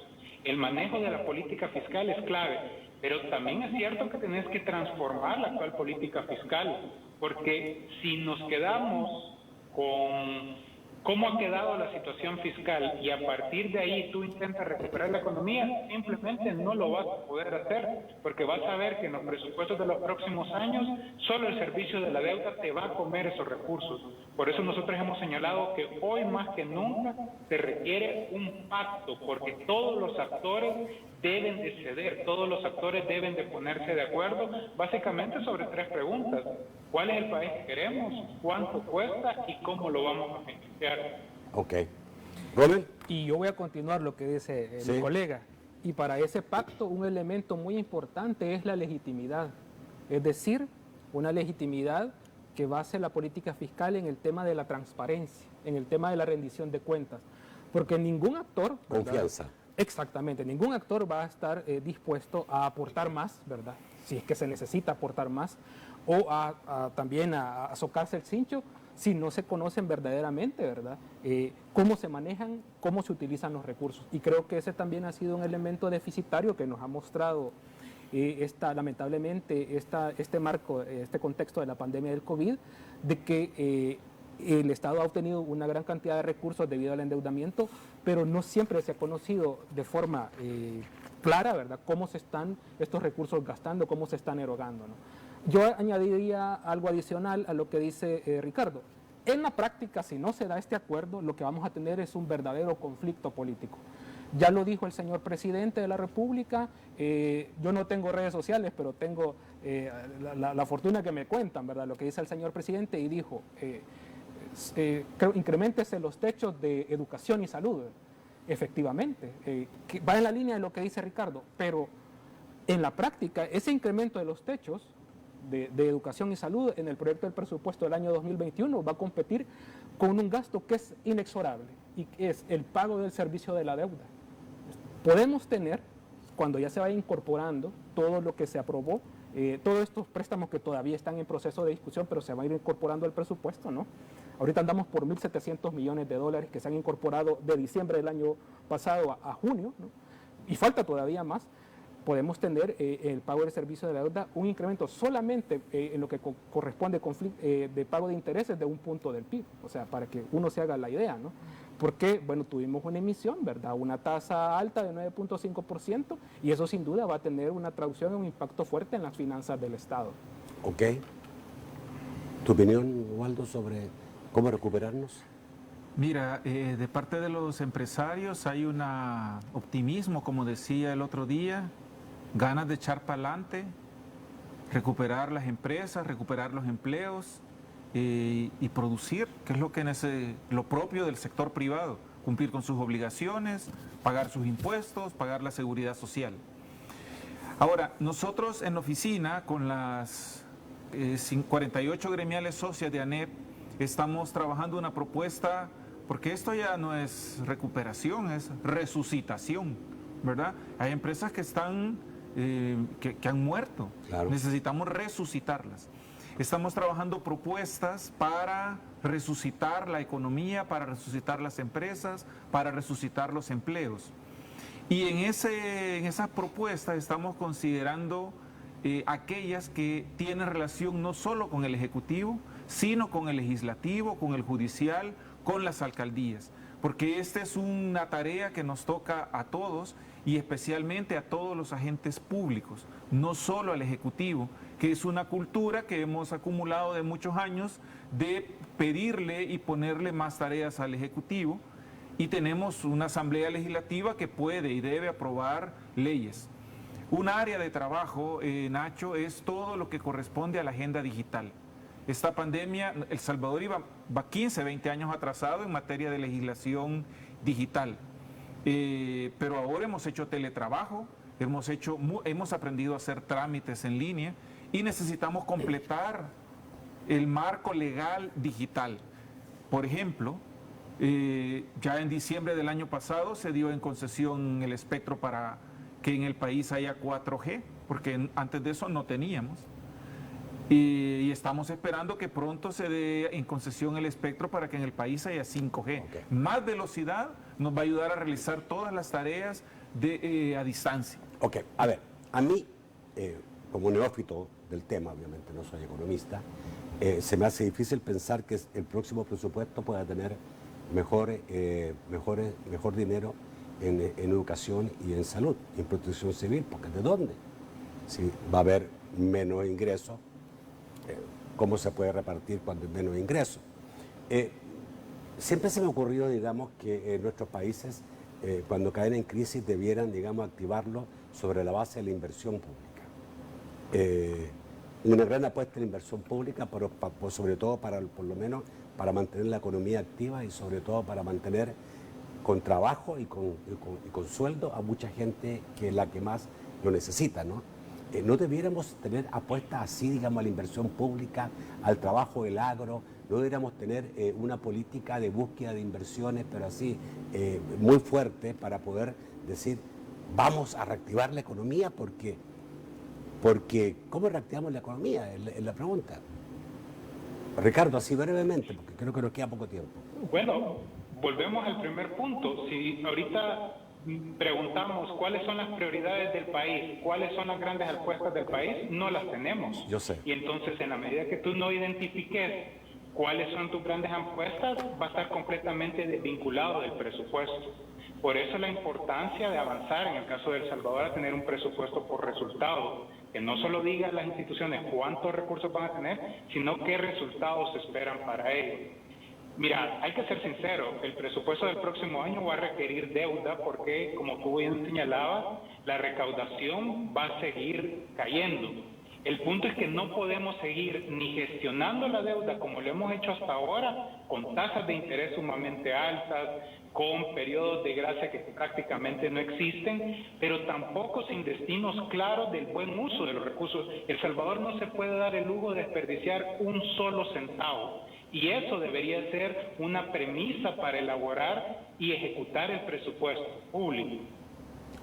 El manejo de la política fiscal es clave, pero también es cierto que tenés que transformar la actual política fiscal, porque si nos quedamos con cómo ha quedado la situación fiscal y a partir de ahí tú intentas recuperar la economía, simplemente no lo vas a poder hacer, porque vas a ver que en los presupuestos de los próximos años solo el servicio de la deuda te va a comer esos recursos. Por eso nosotros hemos señalado que hoy más que nunca se requiere un pacto, porque todos los actores deben de ceder, todos los actores deben de ponerse de acuerdo, básicamente sobre 3 preguntas. ¿Cuál es el país que queremos? ¿Cuánto cuesta? ¿Y cómo lo vamos a financiar? Ok. ¿Ronen? Y yo voy a continuar lo que dice mi colega. Y para ese pacto un elemento muy importante es la legitimidad. Es decir, una legitimidad que base la política fiscal en el tema de la transparencia, en el tema de la rendición de cuentas. Porque ningún actor... Confianza. ¿verdad? Exactamente, ningún actor va a estar dispuesto a aportar más, ¿verdad? Si es que se necesita aportar más, o también a socarse el cincho, si no se conocen verdaderamente, ¿verdad? Cómo se manejan, cómo se utilizan los recursos. Y creo que ese también ha sido un elemento deficitario que nos ha mostrado lamentablemente este marco, este contexto de la pandemia del COVID, de que el Estado ha obtenido una gran cantidad de recursos debido al endeudamiento, pero no siempre se ha conocido de forma clara, ¿verdad?, cómo se están estos recursos gastando, cómo se están erogando, ¿no? Yo añadiría algo adicional a lo que dice Ricardo. En la práctica, si no se da este acuerdo, lo que vamos a tener es un verdadero conflicto político. Ya lo dijo el señor presidente de la República, yo no tengo redes sociales, pero tengo la fortuna que me cuentan, ¿verdad?, lo que dice el señor presidente, y dijo, increméntese los techos de educación y salud, efectivamente, que va en la línea de lo que dice Ricardo, pero en la práctica ese incremento de los techos de educación y salud en el proyecto del presupuesto del año 2021 va a competir con un gasto que es inexorable y que es el pago del servicio de la deuda. Podemos tener, cuando ya se vaya incorporando todo lo que se aprobó, todos estos préstamos que todavía están en proceso de discusión, pero se va a ir incorporando al presupuesto, ¿no? Ahorita andamos por 1.700 millones de dólares que se han incorporado de diciembre del año pasado a junio, ¿no? Y falta todavía más. podemos tener el pago del servicio de la deuda un incremento solamente en lo que corresponde de pago de intereses de 1 punto del PIB, o sea, para que uno se haga la idea, ¿no? Porque, bueno, tuvimos una emisión, ¿verdad? Una tasa alta de 9.5% y eso sin duda va a tener una traducción y un impacto fuerte en las finanzas del Estado. Ok. ¿Tu opinión, Waldo, sobre cómo recuperarnos? Mira, de parte de los empresarios hay un optimismo, como decía el otro día, ganas de echar para adelante, recuperar las empresas, recuperar los empleos y producir, que es lo propio del sector privado, cumplir con sus obligaciones, pagar sus impuestos, pagar la seguridad social. Ahora, nosotros en la oficina, con las 48 gremiales socias de ANEP, estamos trabajando una propuesta, porque esto ya no es recuperación, es resucitación, ¿verdad? Hay empresas que están, que han muerto, claro. Necesitamos resucitarlas. Estamos trabajando propuestas para resucitar la economía, para resucitar las empresas, para resucitar los empleos. Y en esas propuestas estamos considerando aquellas que tienen relación no solo con el Ejecutivo, sino con el Legislativo, con el Judicial, con las alcaldías. Porque esta es una tarea que nos toca a todos y especialmente a todos los agentes públicos, no solo al Ejecutivo, que es una cultura que hemos acumulado de muchos años de pedirle y ponerle más tareas al Ejecutivo, y tenemos una Asamblea Legislativa que puede y debe aprobar leyes. Un área de trabajo, Nacho, es todo lo que corresponde a la agenda digital. Esta pandemia, El Salvador va 15, 20 años atrasado en materia de legislación digital. Pero ahora hemos hecho teletrabajo, hemos aprendido a hacer trámites en línea y necesitamos completar el marco legal digital. Por ejemplo, ya en diciembre del año pasado se dio en concesión el espectro para que en el país haya 4G, porque antes de eso no teníamos. Y estamos esperando que pronto se dé en concesión el espectro para que en el país haya 5G. Okay. Más velocidad nos va a ayudar a realizar todas las tareas a distancia. Ok, a ver, a mí, como neófito del tema, obviamente no soy economista, se me hace difícil pensar que el próximo presupuesto pueda tener mejor dinero en educación y en salud, y en protección civil, porque ¿de dónde? Si va a haber menos ingresos, ¿cómo se puede repartir cuando hay menos ingresos? Siempre se me ha ocurrido, digamos, que nuestros países, cuando caen en crisis, debieran, digamos, activarlo sobre la base de la inversión pública. Una gran apuesta en la inversión pública, pero sobre todo por lo menos para mantener la economía activa y sobre todo para mantener con trabajo y con sueldo a mucha gente que es la que más lo necesita, ¿no? No debiéramos tener apuestas así, digamos, a la inversión pública, al trabajo del agro, no debiéramos tener una política de búsqueda de inversiones, pero así, muy fuerte para poder decir, vamos a reactivar la economía, porque ¿cómo reactivamos la economía? Es la pregunta. Ricardo, así brevemente, porque creo que nos queda poco tiempo. Bueno, volvemos al primer punto. Si ahorita preguntamos cuáles son las prioridades del país, cuáles son las grandes apuestas del país, no las tenemos. Yo sé. Y entonces, en la medida que tú no identifiques cuáles son tus grandes apuestas, va a estar completamente desvinculado del presupuesto. Por eso la importancia de avanzar, en el caso de El Salvador, a tener un presupuesto por resultado, que no solo diga a las instituciones cuántos recursos van a tener, sino qué resultados se esperan para ello. Mira, hay que ser sincero, el presupuesto del próximo año va a requerir deuda porque, como tú bien señalabas, la recaudación va a seguir cayendo. El punto es que no podemos seguir ni gestionando la deuda como lo hemos hecho hasta ahora, con tasas de interés sumamente altas, con periodos de gracia que prácticamente no existen, pero tampoco sin destinos claros del buen uso de los recursos. El Salvador no se puede dar el lujo de desperdiciar un solo centavo. Y eso debería ser una premisa para elaborar y ejecutar el presupuesto público.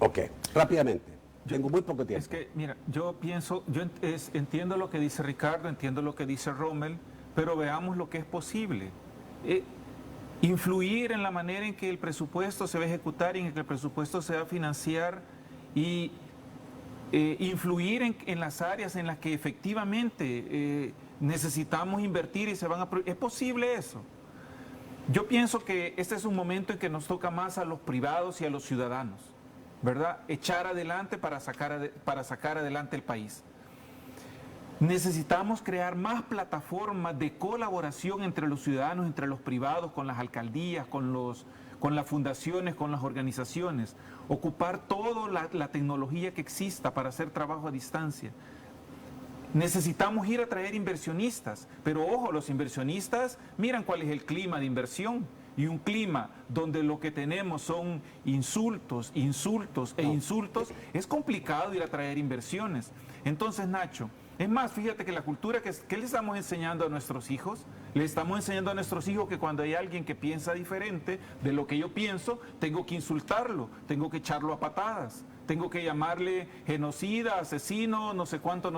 Ok, rápidamente. Tengo muy poco tiempo. Es que, mira, yo entiendo lo que dice Ricardo, entiendo lo que dice Rommel, pero veamos lo que es posible. Influir en la manera en que el presupuesto se va a ejecutar y en que el presupuesto se va a financiar y influir en las áreas en las que efectivamente necesitamos invertir y se van a... ¿Es posible eso? Yo pienso que este es un momento en que nos toca más a los privados y a los ciudadanos, ¿verdad? Echar adelante para sacar adelante el país. Necesitamos crear más plataformas de colaboración entre los ciudadanos, entre los privados, con las alcaldías, con las fundaciones, con las organizaciones. Ocupar toda la tecnología que exista para hacer trabajo a distancia. Necesitamos ir a traer inversionistas, pero ojo, los inversionistas miran cuál es el clima de inversión, y un clima donde lo que tenemos son insultos, es complicado ir a traer inversiones. Entonces, Nacho, es más, fíjate que la cultura que le estamos enseñando a nuestros hijos, le estamos enseñando a nuestros hijos que cuando hay alguien que piensa diferente de lo que yo pienso, tengo que insultarlo, tengo que echarlo a patadas, tengo que llamarle genocida, asesino, no sé cuánto,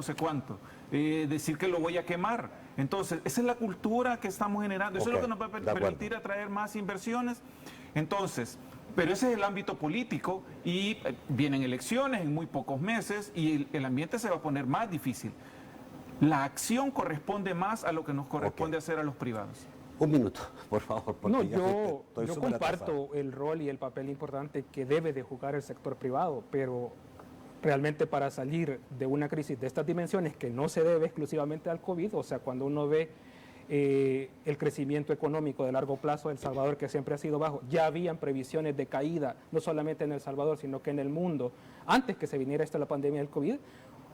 decir que lo voy a quemar. Entonces, esa es la cultura que estamos generando, eso es lo que nos va a permitir atraer más inversiones. Entonces, pero ese es el ámbito político y vienen elecciones en muy pocos meses y el ambiente se va a poner más difícil. La acción corresponde más a lo que nos corresponde hacer a los privados. Un minuto, por favor. No, yo comparto el rol y el papel importante que debe de jugar el sector privado, pero realmente para salir de una crisis de estas dimensiones que no se debe exclusivamente al COVID, o sea, cuando uno ve el crecimiento económico de largo plazo de El Salvador, que siempre ha sido bajo, ya habían previsiones de caída, no solamente en El Salvador, sino que en el mundo, antes que se viniera la pandemia del COVID.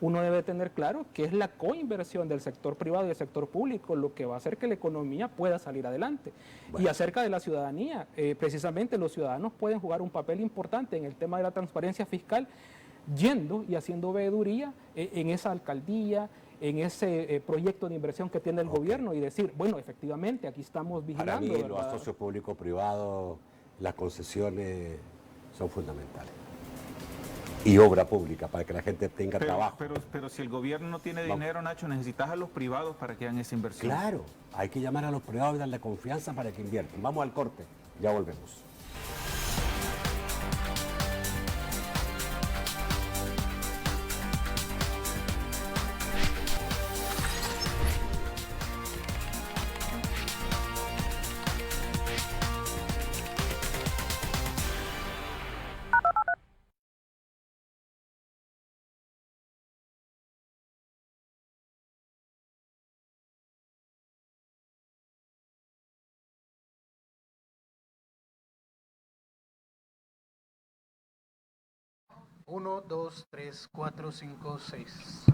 Uno debe tener claro que es la coinversión del sector privado y del sector público lo que va a hacer que la economía pueda salir adelante. Bueno. Y acerca de la ciudadanía, precisamente los ciudadanos pueden jugar un papel importante en el tema de la transparencia fiscal, yendo y haciendo veeduría en esa alcaldía, en ese proyecto de inversión que tiene el gobierno y decir, bueno, efectivamente, aquí estamos vigilando. Para mí, los asocios público-privados, las concesiones son fundamentales. Y obra pública, para que la gente tenga trabajo. Pero si el gobierno no tiene dinero, Nacho, necesitas a los privados para que hagan esa inversión. Claro, hay que llamar a los privados y darle confianza para que inviertan. Vamos al corte, ya volvemos. Uno, dos, tres, cuatro, cinco, seis.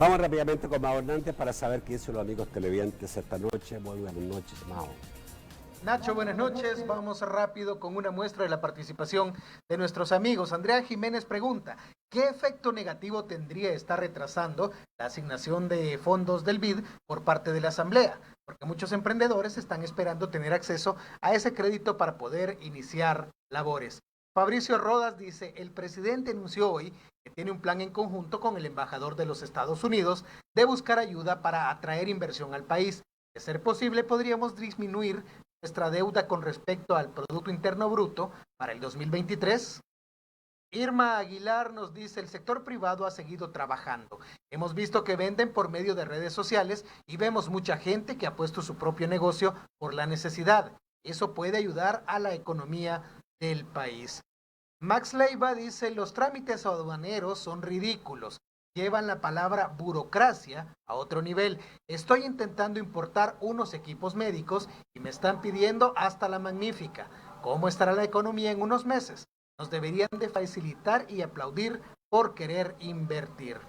Vamos rápidamente con Mao Hernández para saber qué dicen los amigos televidentes esta noche. Muy buenas noches, Mao. Nacho, buenas noches. Vamos rápido con una muestra de la participación de nuestros amigos. Andrea Jiménez pregunta, ¿qué efecto negativo tendría estar retrasando la asignación de fondos del BID por parte de la Asamblea? Porque muchos emprendedores están esperando tener acceso a ese crédito para poder iniciar labores. Fabricio Rodas dice, el presidente anunció hoy que tiene un plan en conjunto con el embajador de los Estados Unidos de buscar ayuda para atraer inversión al país. De ser posible, podríamos disminuir nuestra deuda con respecto al Producto Interno Bruto para el 2023. Irma Aguilar nos dice, el sector privado ha seguido trabajando. Hemos visto que venden por medio de redes sociales y vemos mucha gente que ha puesto su propio negocio por la necesidad. Eso puede ayudar a la economía del país. Max Leiva dice, los trámites aduaneros son ridículos. Llevan la palabra burocracia a otro nivel. Estoy intentando importar unos equipos médicos y me están pidiendo hasta la magnífica. ¿Cómo estará la economía en unos meses? Nos deberían de facilitar y aplaudir por querer invertir.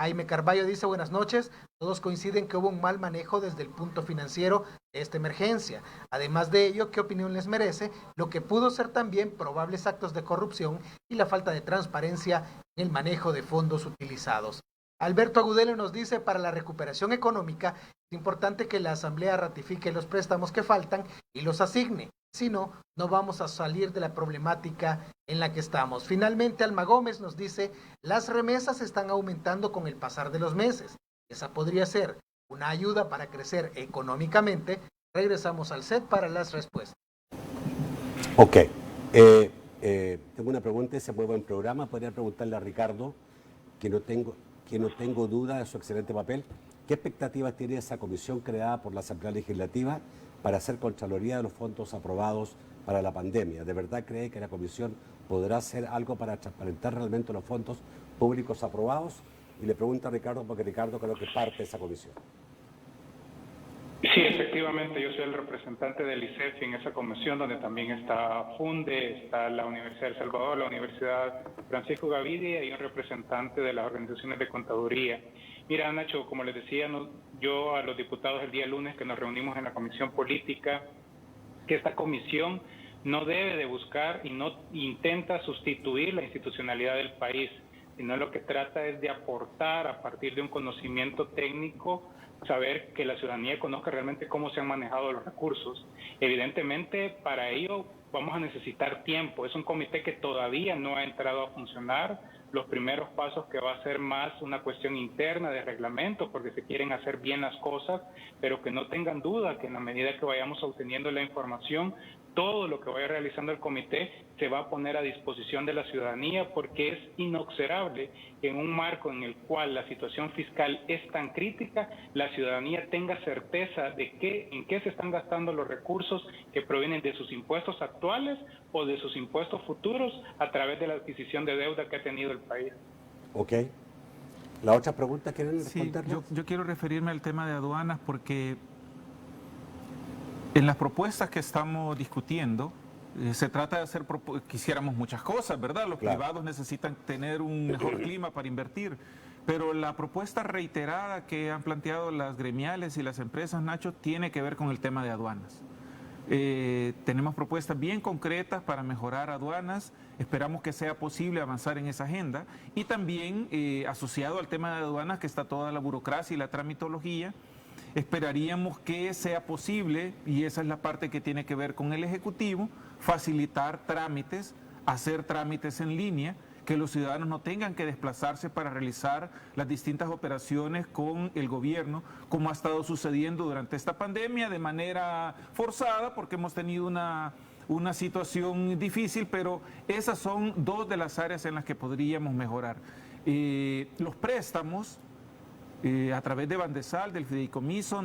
Jaime Carballo dice, buenas noches, todos coinciden que hubo un mal manejo desde el punto financiero de esta emergencia. Además de ello, ¿qué opinión les merece lo que pudo ser también probables actos de corrupción y la falta de transparencia en el manejo de fondos utilizados? Alberto Agudelo nos dice, para la recuperación económica es importante que la Asamblea ratifique los préstamos que faltan y los asigne. Si no, no vamos a salir de la problemática en la que estamos. Finalmente, Alma Gómez nos dice, las remesas están aumentando con el pasar de los meses. Esa podría ser una ayuda para crecer económicamente. Regresamos al set para las respuestas. Ok. Tengo una pregunta, ese muy buen programa. Podría preguntarle a Ricardo, que no tengo duda de su excelente papel. ¿Qué expectativas tiene esa comisión creada por la Asamblea Legislativa para hacer Contraloría de los fondos aprobados para la pandemia? ¿De verdad cree que la comisión podrá hacer algo para transparentar realmente los fondos públicos aprobados? Y le pregunto a Ricardo, porque Ricardo creo que es parte de esa comisión. Sí, efectivamente, yo soy el representante del ICEFI en esa comisión, donde también está FUNDE, está la Universidad de El Salvador, la Universidad Francisco Gavidia y un representante de las organizaciones de contaduría. Mira, Nacho, como les decía, yo a los diputados el día lunes que nos reunimos en la Comisión Política, que esta comisión no debe de buscar y no intenta sustituir la institucionalidad del país, sino lo que trata es de aportar a partir de un conocimiento técnico, saber que la ciudadanía conozca realmente cómo se han manejado los recursos. Evidentemente, para ello vamos a necesitar tiempo. Es un comité que todavía no ha entrado a funcionar. Los primeros pasos que va a ser más una cuestión interna de reglamento, porque se quieren hacer bien las cosas, pero que no tengan duda que en la medida que vayamos obteniendo la información, todo lo que vaya realizando el comité se va a poner a disposición de la ciudadanía, porque es inobserable que en un marco en el cual la situación fiscal es tan crítica, la ciudadanía tenga certeza de en qué se están gastando los recursos que provienen de sus impuestos actuales o de sus impuestos futuros a través de la adquisición de deuda que ha tenido el país. Ok. ¿La otra pregunta quieren responder? Sí, yo quiero referirme al tema de aduanas porque en las propuestas que estamos discutiendo, se trata de hacer, quisiéramos muchas cosas, ¿verdad? Los privados necesitan tener un mejor clima para invertir, pero la propuesta reiterada que han planteado las gremiales y las empresas, Nacho, tiene que ver con el tema de aduanas. Tenemos propuestas bien concretas para mejorar aduanas, esperamos que sea posible avanzar en esa agenda y también asociado al tema de aduanas que está toda la burocracia y la tramitología. Esperaríamos que sea posible, y esa es la parte que tiene que ver con el Ejecutivo, facilitar trámites, hacer trámites en línea, que los ciudadanos no tengan que desplazarse para realizar las distintas operaciones con el gobierno, como ha estado sucediendo durante esta pandemia de manera forzada, porque hemos tenido una situación difícil, pero esas son dos de las áreas en las que podríamos mejorar. Los préstamos, a través de Bandesal, del fideicomiso,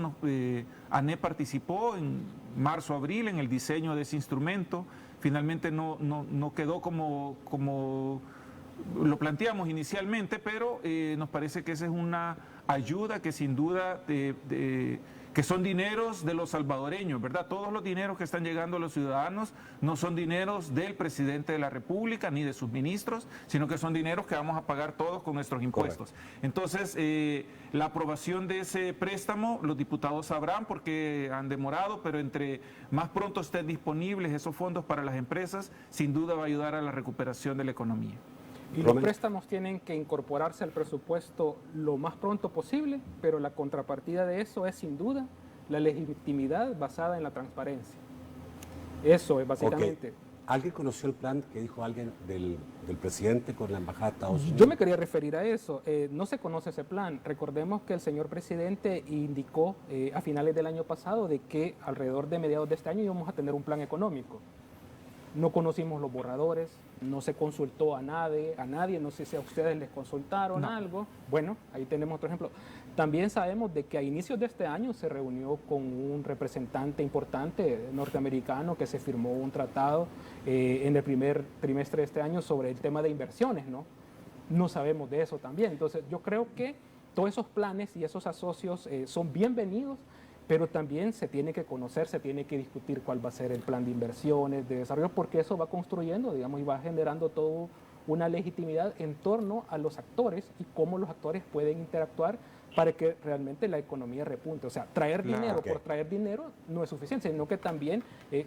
ANE participó en marzo-abril en el diseño de ese instrumento. Finalmente no quedó como lo planteamos inicialmente, pero nos parece que esa es una ayuda que sin duda que son dineros de los salvadoreños, ¿verdad? Todos los dineros que están llegando a los ciudadanos no son dineros del presidente de la República ni de sus ministros, sino que son dineros que vamos a pagar todos con nuestros impuestos. Correcto. Entonces, la aprobación de ese préstamo, los diputados sabrán porque han demorado, pero entre más pronto estén disponibles esos fondos para las empresas, sin duda va a ayudar a la recuperación de la economía. Y los préstamos tienen que incorporarse al presupuesto lo más pronto posible, pero la contrapartida de eso es sin duda la legitimidad basada en la transparencia. Eso es básicamente. Okay. ¿Alguien conoció el plan que dijo alguien del presidente con la Embajada de Estados Unidos? Yo me quería referir a eso. No se conoce ese plan. Recordemos que el señor presidente indicó a finales del año pasado de que alrededor de mediados de este año íbamos a tener un plan económico. No conocimos los borradores, no se consultó a nadie, no sé si a ustedes les consultaron algo. Bueno, ahí tenemos otro ejemplo. También sabemos de que a inicios de este año se reunió con un representante importante norteamericano que se firmó un tratado en el primer trimestre de este año sobre el tema de inversiones, ¿no? No sabemos de eso también. Entonces yo creo que todos esos planes y esos asocios son bienvenidos, pero también se tiene que conocer, se tiene que discutir cuál va a ser el plan de inversiones, de desarrollo, porque eso va construyendo, digamos, y va generando toda una legitimidad en torno a los actores y cómo los actores pueden interactuar para que realmente la economía repunte. O sea, traer dinero por traer dinero no es suficiente, sino que también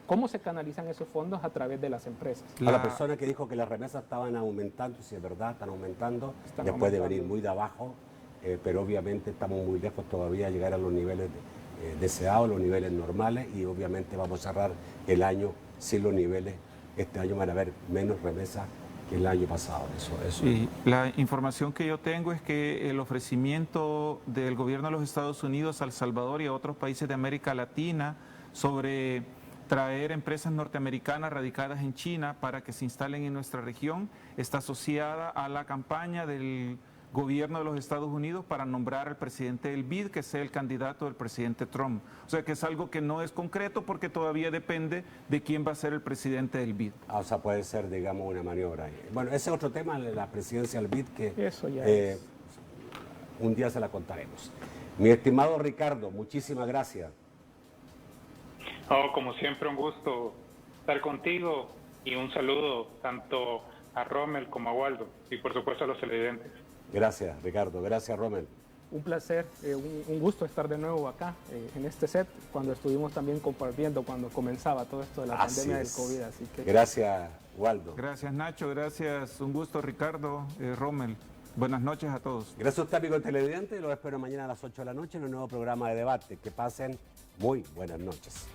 cómo se canalizan esos fondos a través de las empresas. A la persona que dijo que las remesas estaban aumentando, si es verdad, están aumentando, después de venir muy de abajo, pero obviamente estamos muy lejos todavía de llegar a los niveles deseados, los niveles normales, y obviamente vamos a cerrar el año sin los niveles. Este año van a haber menos remesas que el año pasado. Sí, la información que yo tengo es que el ofrecimiento del gobierno de los Estados Unidos a El Salvador y a otros países de América Latina sobre traer empresas norteamericanas radicadas en China para que se instalen en nuestra región está asociada a la campaña del gobierno de los Estados Unidos para nombrar al presidente del BID, que sea el candidato del presidente Trump. O sea que es algo que no es concreto porque todavía depende de quién va a ser el presidente del BID. O sea, puede ser, digamos, una maniobra. Bueno, ese es otro tema, la presidencia del BID, que eso ya un día se la contaremos. Mi estimado Ricardo, muchísimas gracias. Oh, como siempre, un gusto estar contigo y un saludo tanto a Rommel como a Waldo y por supuesto a los televidentes. Gracias, Ricardo. Gracias, Rommel. Un placer, un gusto estar de nuevo acá en este set, cuando estuvimos también compartiendo, cuando comenzaba todo esto de la pandemia del COVID. Así que... Gracias, Waldo. Gracias, Nacho. Gracias. Un gusto, Ricardo, Rommel. Buenas noches a todos. Gracias a usted, amigo televidente. Los espero mañana a las 8 de la noche en un nuevo programa de debate. Que pasen muy buenas noches.